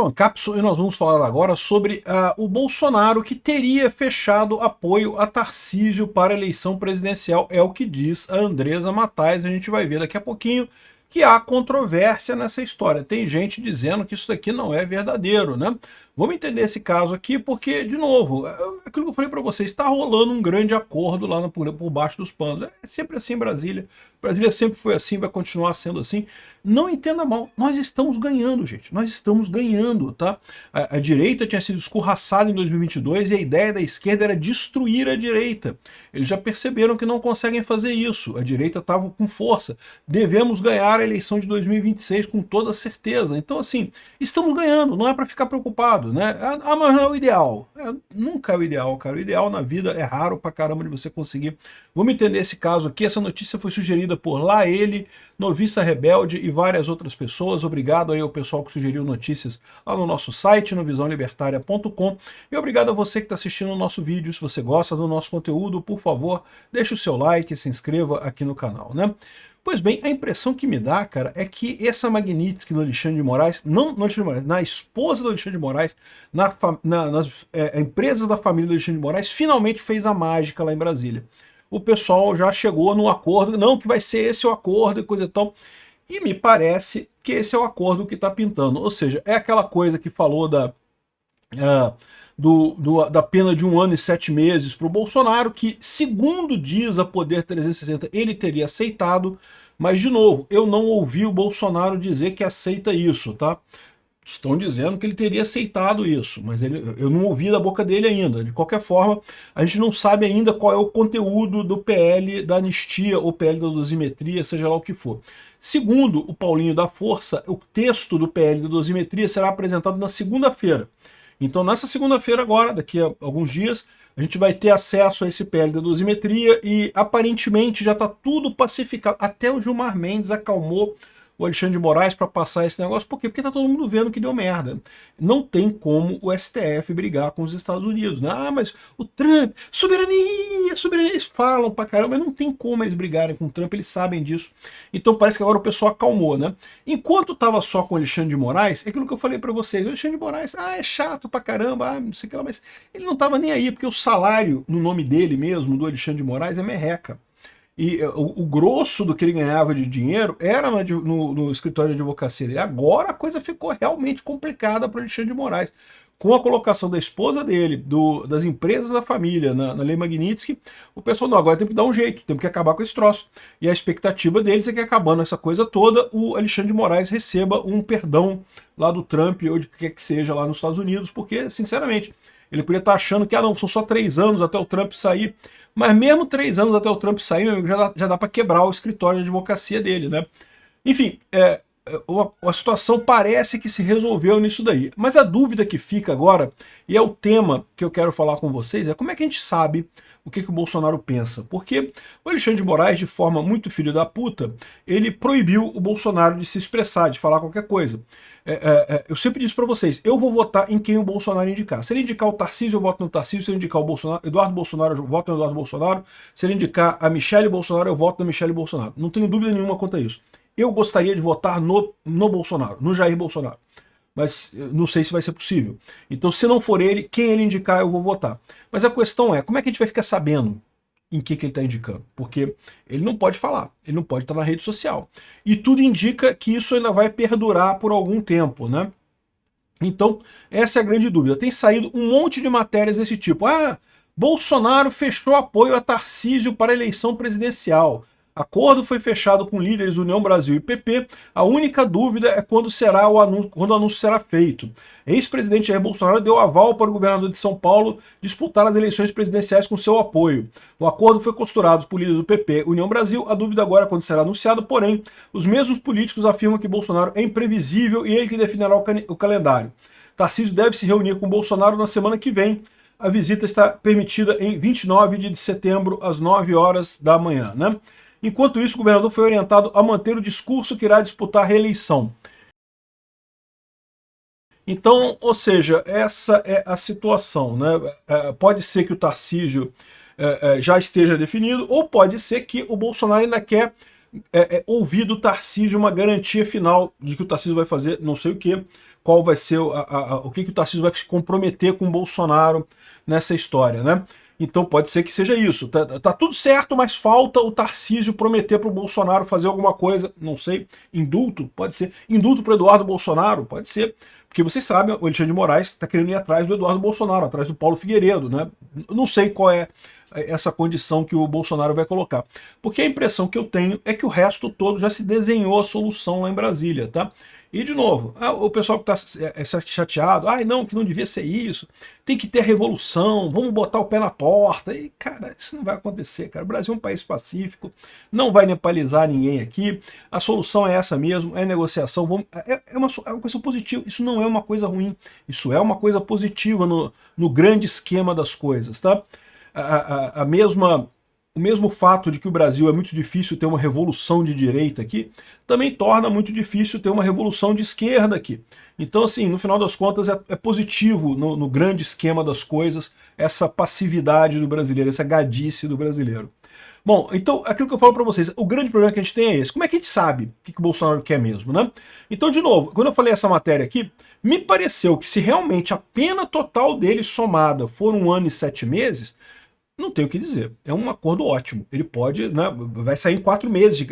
é o Ancapso e nós vamos falar agora sobre o Bolsonaro, que teria fechado apoio a Tarcísio para a eleição presidencial, é o que diz a Andresa Matais. A gente vai ver daqui a pouquinho que há controvérsia nessa história. Tem gente dizendo que isso daqui não é verdadeiro, né? Vamos entender esse caso aqui porque, de novo, aquilo que eu falei para vocês, está rolando um grande acordo lá por baixo dos panos. É sempre assim em Brasília. Brasília sempre foi assim, vai continuar sendo assim. Não entenda mal, nós estamos ganhando, gente. Nós estamos ganhando, tá? A direita tinha sido escorraçada em 2022 e a ideia da esquerda era destruir a direita. Eles já perceberam que não conseguem fazer isso. A direita estava com força. Devemos ganhar a eleição de 2026 com toda certeza. Então, assim, estamos ganhando, não é para ficar preocupado, né? Ah, mas não é o ideal. Nunca é o ideal, cara. O ideal na vida é raro pra caramba de você conseguir. Vamos entender esse caso aqui. Essa notícia foi sugerida por Lá Ele, Noviça Rebelde e várias outras pessoas. Obrigado aí ao pessoal que sugeriu notícias lá no nosso site, no visãolibertaria.com. E obrigado a você que está assistindo o nosso vídeo. Se você gosta do nosso conteúdo, por favor, deixe o seu like e se inscreva aqui no canal, né? Pois bem, a impressão que me dá, cara, é que essa Magnitsky do Alexandre de Moraes, não no Alexandre de Moraes, na esposa do Alexandre de Moraes, nas empresas da família do Alexandre de Moraes, finalmente fez a mágica lá em Brasília. O pessoal já chegou no acordo, não, que vai ser esse o acordo e coisa e tal. E me parece que esse é o acordo que está pintando. Ou seja, é aquela coisa que falou da pena de 1 ano e 7 meses para o Bolsonaro, que, segundo diz a Poder 360, ele teria aceitado, mas, de novo, eu não ouvi o Bolsonaro dizer que aceita isso, tá? Estão dizendo que ele teria aceitado isso, mas eu não ouvi da boca dele ainda. De qualquer forma, a gente não sabe ainda qual é o conteúdo do PL da anistia ou PL da dosimetria, seja lá o que for. Segundo o Paulinho da Força, o texto do PL da dosimetria será apresentado na segunda-feira. Então, nessa segunda-feira agora, daqui a alguns dias, a gente vai ter acesso a esse PL da dosimetria e aparentemente já está tudo pacificado. Até o Gilmar Mendes acalmou o Alexandre de Moraes para passar esse negócio. Por quê? Porque tá todo mundo vendo que deu merda. Não tem como o STF brigar com os Estados Unidos, né? Ah, mas o Trump, soberania, soberania, eles falam pra caramba, mas não tem como eles brigarem com o Trump, eles sabem disso. Então parece que agora o pessoal acalmou, né? Enquanto tava só com o Alexandre de Moraes, é aquilo que eu falei para vocês, o Alexandre de Moraes, é chato pra caramba, não sei o que lá, mas ele não tava nem aí, porque o salário no nome dele mesmo, do Alexandre de Moraes, é merreca. E o grosso do que ele ganhava de dinheiro era no escritório de advocacia dele. Agora a coisa ficou realmente complicada para o Alexandre de Moraes. Com a colocação da esposa dele, das empresas da família na Lei Magnitsky, o pessoal, não, agora tem que dar um jeito, tem que acabar com esse troço. E a expectativa deles é que, acabando essa coisa toda, o Alexandre de Moraes receba um perdão lá do Trump ou de que quer que seja lá nos Estados Unidos, porque, sinceramente, ele podia estar achando que, não, são só 3 anos até o Trump sair. Mas mesmo 3 anos até o Trump sair, meu amigo, já dá para quebrar o escritório de advocacia dele, né? Enfim, a situação parece que se resolveu nisso daí. Mas a dúvida que fica agora, e é o tema que eu quero falar com vocês, é como é que a gente sabe o que o Bolsonaro pensa. Porque o Alexandre de Moraes, de forma muito filho da puta, ele proibiu o Bolsonaro de se expressar, de falar qualquer coisa. Eu sempre disse para vocês, eu vou votar em quem o Bolsonaro indicar. Se ele indicar o Tarcísio, eu voto no Tarcísio. Se ele indicar o Eduardo Bolsonaro, eu voto no Eduardo Bolsonaro. Se ele indicar a Michelle Bolsonaro, eu voto na Michelle Bolsonaro. Não tenho dúvida nenhuma quanto a isso. Eu gostaria de votar no Bolsonaro, no Jair Bolsonaro. Mas não sei se vai ser possível. Então, se não for ele, quem ele indicar, eu vou votar. Mas a questão é, como é que a gente vai ficar sabendo em que ele está indicando? Porque ele não pode falar, ele não pode estar na rede social. E tudo indica que isso ainda vai perdurar por algum tempo, né? Então, essa é a grande dúvida. Tem saído um monte de matérias desse tipo. Bolsonaro fechou apoio a Tarcísio para a eleição presidencial. Acordo foi fechado com líderes União Brasil e PP. A única dúvida é quando o anúncio será feito. Ex-presidente Jair Bolsonaro deu aval para o governador de São Paulo disputar as eleições presidenciais com seu apoio. O acordo foi costurado por líderes do PP União Brasil. A dúvida agora é quando será anunciado, porém, os mesmos políticos afirmam que Bolsonaro é imprevisível e ele que definirá o calendário. Tarcísio deve se reunir com Bolsonaro na semana que vem. A visita está permitida em 29 de setembro, às 9 horas da manhã, né? Enquanto isso, o governador foi orientado a manter o discurso que irá disputar a reeleição. Então, ou seja, essa é a situação, né? Pode ser que o Tarcísio já esteja definido, ou pode ser que o Bolsonaro ainda quer ouvir do Tarcísio uma garantia final de que o Tarcísio vai fazer não sei o quê, qual vai ser o que o Tarcísio vai se comprometer com o Bolsonaro nessa história, né? Então pode ser que seja isso. Tá tudo certo, mas falta o Tarcísio prometer para o Bolsonaro fazer alguma coisa, não sei, indulto, pode ser. Indulto para Eduardo Bolsonaro, pode ser. Porque vocês sabem, o Alexandre de Moraes está querendo ir atrás do Eduardo Bolsonaro, atrás do Paulo Figueiredo, né? Não sei qual é essa condição que o Bolsonaro vai colocar. Porque a impressão que eu tenho é que o resto todo já se desenhou a solução lá em Brasília, tá? E, de novo, o pessoal que está chateado, não, que não devia ser isso, tem que ter revolução, vamos botar o pé na porta. E, cara, isso não vai acontecer, cara. O Brasil é um país pacífico, não vai nepalizar ninguém aqui, a solução é essa mesmo, é negociação, é uma coisa positiva, isso não é uma coisa ruim, isso é uma coisa positiva no grande esquema das coisas, tá? O mesmo fato de que o Brasil é muito difícil ter uma revolução de direita aqui, também torna muito difícil ter uma revolução de esquerda aqui. Então, assim, no final das contas, é positivo no grande esquema das coisas essa passividade do brasileiro, essa gadice do brasileiro. Bom, então, aquilo que eu falo para vocês, o grande problema que a gente tem é esse. Como é que a gente sabe o que o Bolsonaro quer mesmo, né? Então, de novo, quando eu falei essa matéria aqui, me pareceu que se realmente a pena total dele somada for 1 ano e 7 meses, não tem o que dizer. É um acordo ótimo. Ele pode, né, vai sair em 4 meses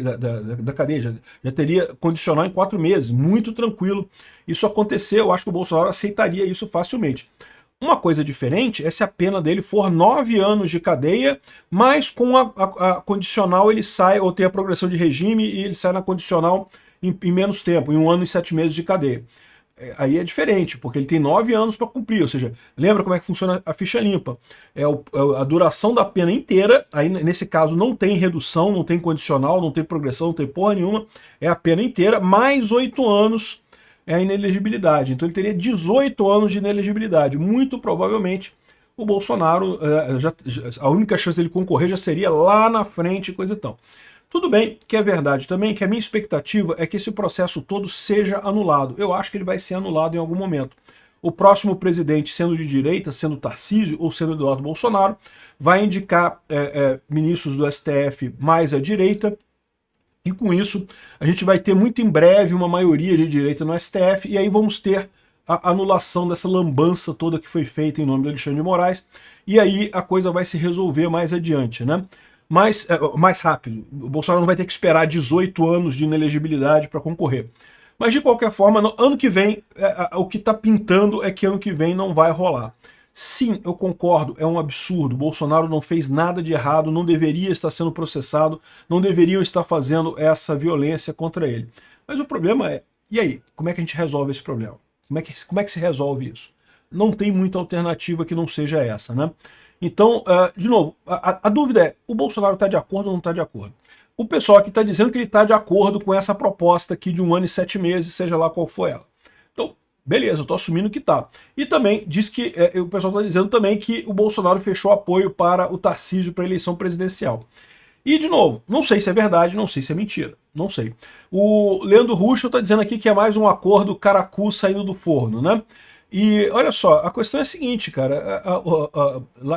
da cadeia, já teria condicional em 4 meses, muito tranquilo. Isso acontecer, eu acho que o Bolsonaro aceitaria isso facilmente. Uma coisa diferente é se a pena dele for 9 anos de cadeia, mas com a condicional ele sai, ou tem a progressão de regime e ele sai na condicional em menos tempo, em 1 ano e 7 meses de cadeia. Aí é diferente, porque ele tem 9 anos para cumprir, ou seja, lembra como é que funciona a ficha limpa? É a duração da pena inteira, aí nesse caso não tem redução, não tem condicional, não tem progressão, não tem porra nenhuma, é a pena inteira, mais 8 anos é a inelegibilidade. Então ele teria 18 anos de inelegibilidade. Muito provavelmente o Bolsonaro, a única chance dele concorrer já seria lá na frente, coisa e tal. Tudo bem que é verdade também que a minha expectativa é que esse processo todo seja anulado. Eu acho que ele vai ser anulado em algum momento. O próximo presidente, sendo de direita, sendo Tarcísio ou sendo Eduardo Bolsonaro, vai indicar ministros do STF mais à direita, e com isso a gente vai ter muito em breve uma maioria de direita no STF, e aí vamos ter a anulação dessa lambança toda que foi feita em nome do Alexandre de Moraes, e aí a coisa vai se resolver mais adiante, né? Mais rápido. O Bolsonaro não vai ter que esperar 18 anos de inelegibilidade para concorrer. Mas, de qualquer forma, ano que vem, o que está pintando é que ano que vem não vai rolar. Sim, eu concordo, é um absurdo. Bolsonaro não fez nada de errado, não deveria estar sendo processado, não deveriam estar fazendo essa violência contra ele. Mas o problema é, e aí? Como é que a gente resolve esse problema? Como é que se resolve isso? Não tem muita alternativa que não seja essa, né? Então, de novo, a dúvida é, o Bolsonaro está de acordo ou não está de acordo? O pessoal aqui está dizendo que ele está de acordo com essa proposta aqui de 1 ano e 7 meses, seja lá qual for ela. Então, beleza, eu estou assumindo que está. E também diz que, o pessoal está dizendo também que o Bolsonaro fechou apoio para o Tarcísio para a eleição presidencial. E, de novo, não sei se é verdade, não sei se é mentira, não sei. O Leandro Ruschel está dizendo aqui que é mais um acordo caracu saindo do forno, né? E olha só, a questão é a seguinte, cara,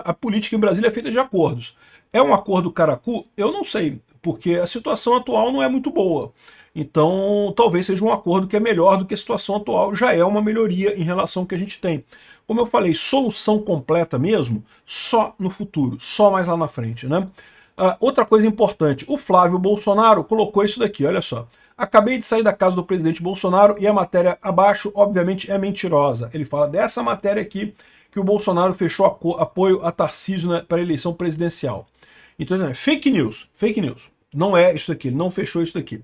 a política em Brasília é feita de acordos. É um acordo caracu? Eu não sei, porque a situação atual não é muito boa. Então, talvez seja um acordo que é melhor do que a situação atual, já é uma melhoria em relação ao que a gente tem. Como eu falei, solução completa mesmo, só no futuro, só mais lá na frente, né? Outra coisa importante, o Flávio Bolsonaro colocou isso daqui, olha só. Acabei de sair da casa do presidente Bolsonaro e a matéria abaixo, obviamente, é mentirosa. Ele fala dessa matéria aqui que o Bolsonaro fechou apoio a Tarcísio para a eleição presidencial. Então, é fake news, fake news. Não é isso daqui, ele não fechou isso daqui.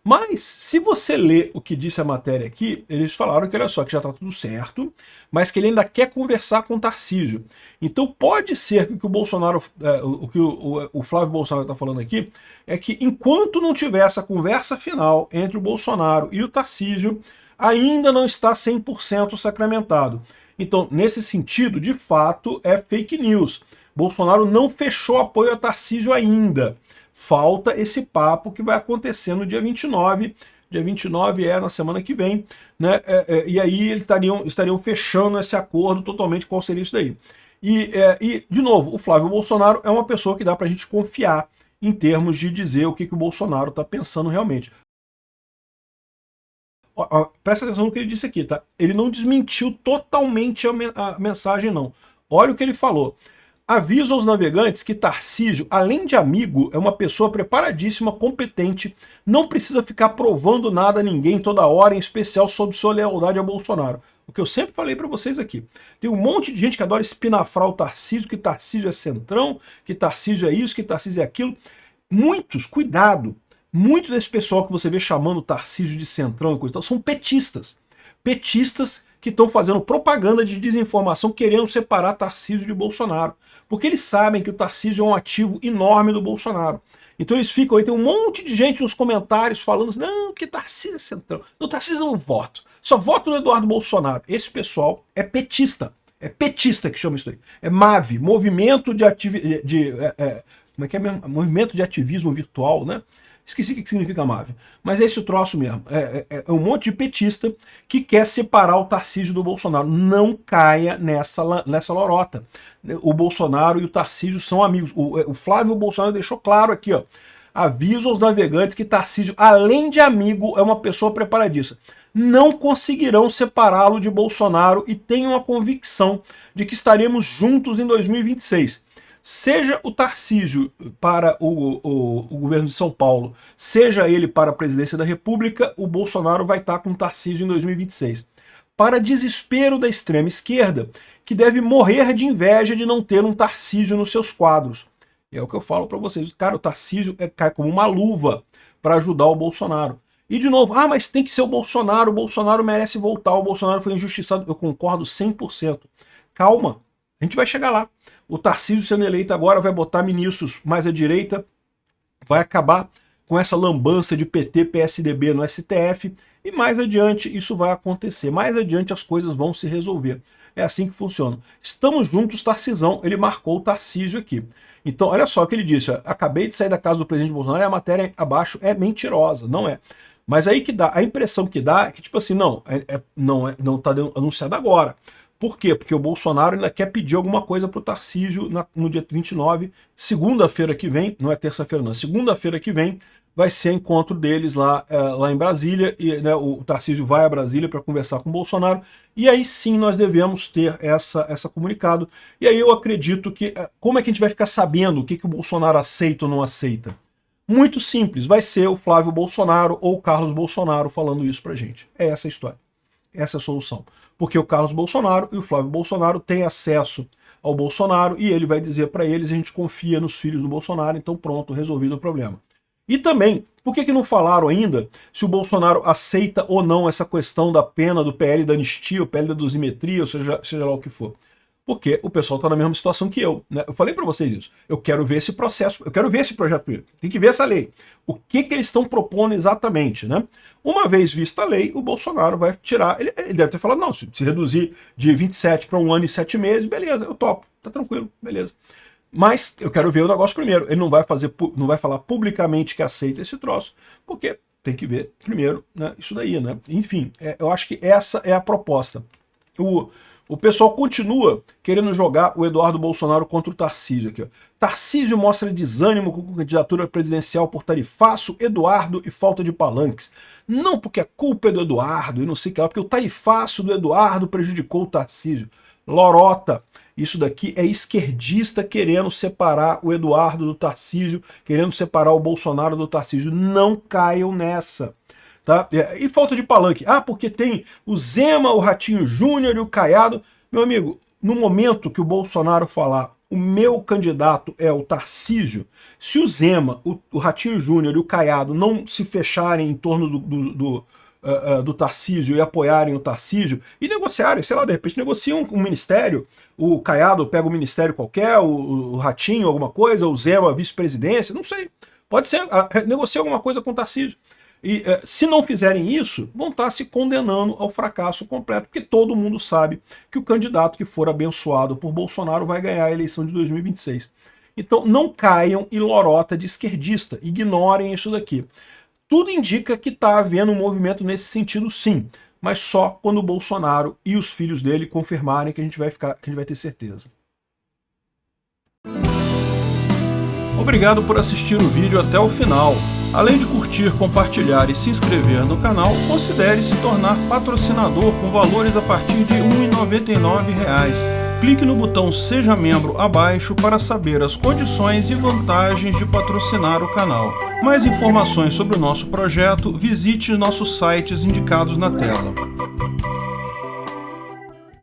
Mas, se você ler o que disse a matéria aqui, eles falaram que, olha só, que já está tudo certo, mas que ele ainda quer conversar com o Tarcísio. Então pode ser que o que o Bolsonaro, o Flávio Bolsonaro está falando aqui, é que enquanto não tiver essa conversa final entre o Bolsonaro e o Tarcísio, ainda não está 100% sacramentado. Então, nesse sentido, de fato, é fake news. Bolsonaro não fechou apoio a Tarcísio ainda. Falta esse papo que vai acontecer no dia 29. Dia 29 é na semana que vem, né? E aí eles estariam fechando esse acordo totalmente. Qual seria isso daí? E, de novo, o Flávio Bolsonaro é uma pessoa que dá para a gente confiar em termos de dizer o que o Bolsonaro está pensando realmente. Presta atenção no que ele disse aqui, tá? Ele não desmentiu totalmente a mensagem, não. Olha o que ele falou. Avisa aos navegantes que Tarcísio, além de amigo, é uma pessoa preparadíssima, competente, não precisa ficar provando nada a ninguém toda hora, em especial sobre sua lealdade a Bolsonaro. O que eu sempre falei para vocês aqui. Tem um monte de gente que adora espinafrar o Tarcísio, que Tarcísio é centrão, que Tarcísio é isso, que Tarcísio é aquilo. Muitos, cuidado, muito desse pessoal que você vê chamando o Tarcísio de centrão e coisa e tal, são petistas. Petistas que estão fazendo propaganda de desinformação, querendo separar Tarcísio de Bolsonaro. Porque eles sabem que o Tarcísio é um ativo enorme do Bolsonaro. Então eles ficam aí, tem um monte de gente nos comentários falando assim, não, que Tarcísio é centrão. No Tarcísio eu não voto. Só voto no Eduardo Bolsonaro. Esse pessoal é petista. É petista que chama isso aí. É MAV, Movimento de como é que é mesmo? Movimento de Ativismo Virtual, né? Esqueci o que significa MAV. Mas é esse troço mesmo. É um monte de petista que quer separar o Tarcísio do Bolsonaro. Não caia nessa lorota. O Bolsonaro e o Tarcísio são amigos. O Flávio Bolsonaro deixou claro aqui, ó. Avisa aos navegantes que Tarcísio, além de amigo, é uma pessoa preparadíssima. Não conseguirão separá-lo de Bolsonaro e tenham a convicção de que estaremos juntos em 2026. Seja o Tarcísio para o governo de São Paulo, seja ele para a presidência da República, o Bolsonaro vai estar com o Tarcísio em 2026. Para desespero da extrema esquerda, que deve morrer de inveja de não ter um Tarcísio nos seus quadros. É o que eu falo para vocês. Cara, o Tarcísio cai como uma luva para ajudar o Bolsonaro. E de novo, mas tem que ser o Bolsonaro merece voltar, o Bolsonaro foi injustiçado. Eu concordo 100%. Calma, a gente vai chegar lá. O Tarcísio sendo eleito agora vai botar ministros mais à direita, vai acabar com essa lambança de PT, PSDB no STF, e mais adiante isso vai acontecer. Mais adiante as coisas vão se resolver. É assim que funciona. Estamos juntos, Tarcisão. Ele marcou o Tarcísio aqui. Então, olha só o que ele disse. Acabei de sair da casa do presidente Bolsonaro e a matéria abaixo é mentirosa. Não é. Mas aí que dá, a impressão que dá é que, tipo assim, não está anunciado agora. Por quê? Porque o Bolsonaro ainda quer pedir alguma coisa para o Tarcísio no dia 29, segunda-feira que vem, não é terça-feira não, segunda-feira que vem, vai ser encontro deles lá em Brasília, e né, o Tarcísio vai a Brasília para conversar com o Bolsonaro, e aí sim nós devemos ter essa comunicado. E aí eu acredito que, como é que a gente vai ficar sabendo o que o Bolsonaro aceita ou não aceita? Muito simples, vai ser o Flávio Bolsonaro ou o Carlos Bolsonaro falando isso pra gente. É essa a história. Essa é a solução. Porque o Carlos Bolsonaro e o Flávio Bolsonaro têm acesso ao Bolsonaro e ele vai dizer para eles, a gente confia nos filhos do Bolsonaro, então pronto, resolvido o problema. E também, por que não falaram ainda se o Bolsonaro aceita ou não essa questão da pena do PL da anistia, o PL da dosimetria, ou seja lá o que for? Porque o pessoal está na mesma situação que eu. Né? Eu falei para vocês isso. Eu quero ver esse processo, eu quero ver esse projeto primeiro. Tem que ver essa lei. O que eles estão propondo exatamente, né? Uma vez vista a lei, o Bolsonaro vai tirar. Ele deve ter falado, não, se reduzir de 27 para 1 ano e 7 meses, beleza, eu topo, tá tranquilo, beleza. Mas eu quero ver o negócio primeiro. Ele não vai falar publicamente que aceita esse troço, porque tem que ver primeiro, né, isso daí, né? Enfim, eu acho que essa é a proposta. O pessoal continua querendo jogar o Eduardo Bolsonaro contra o Tarcísio aqui, ó. Tarcísio mostra desânimo com a candidatura presidencial por tarifaço, Eduardo e falta de palanques. Não porque a culpa é do Eduardo e não sei o que lá, porque o tarifaço do Eduardo prejudicou o Tarcísio. Lorota. Isso daqui é esquerdista querendo separar o Eduardo do Tarcísio, querendo separar o Bolsonaro do Tarcísio. Não caiam nessa. Tá? E falta de palanque. Porque tem o Zema, o Ratinho Júnior e o Caiado. Meu amigo, no momento que o Bolsonaro falar o meu candidato é o Tarcísio, se o Zema, o Ratinho Júnior e o Caiado não se fecharem em torno do Tarcísio e apoiarem o Tarcísio e negociarem, sei lá, de repente negociam um ministério, o Caiado pega um ministério qualquer, o Ratinho alguma coisa, o Zema vice-presidência, não sei. Pode ser, negocia alguma coisa com o Tarcísio. E se não fizerem isso, vão estar se condenando ao fracasso completo, porque todo mundo sabe que o candidato que for abençoado por Bolsonaro vai ganhar a eleição de 2026. Então não caiam em lorota de esquerdista, ignorem isso daqui. Tudo indica que está havendo um movimento nesse sentido sim, mas só quando o Bolsonaro e os filhos dele confirmarem que a gente vai ter certeza. Obrigado por assistir o vídeo até o final. Além de curtir, compartilhar e se inscrever no canal, considere se tornar patrocinador com valores a partir de R$ 1,99. Clique no botão Seja Membro abaixo para saber as condições e vantagens de patrocinar o canal. Mais informações sobre o nosso projeto, visite nossos sites indicados na tela.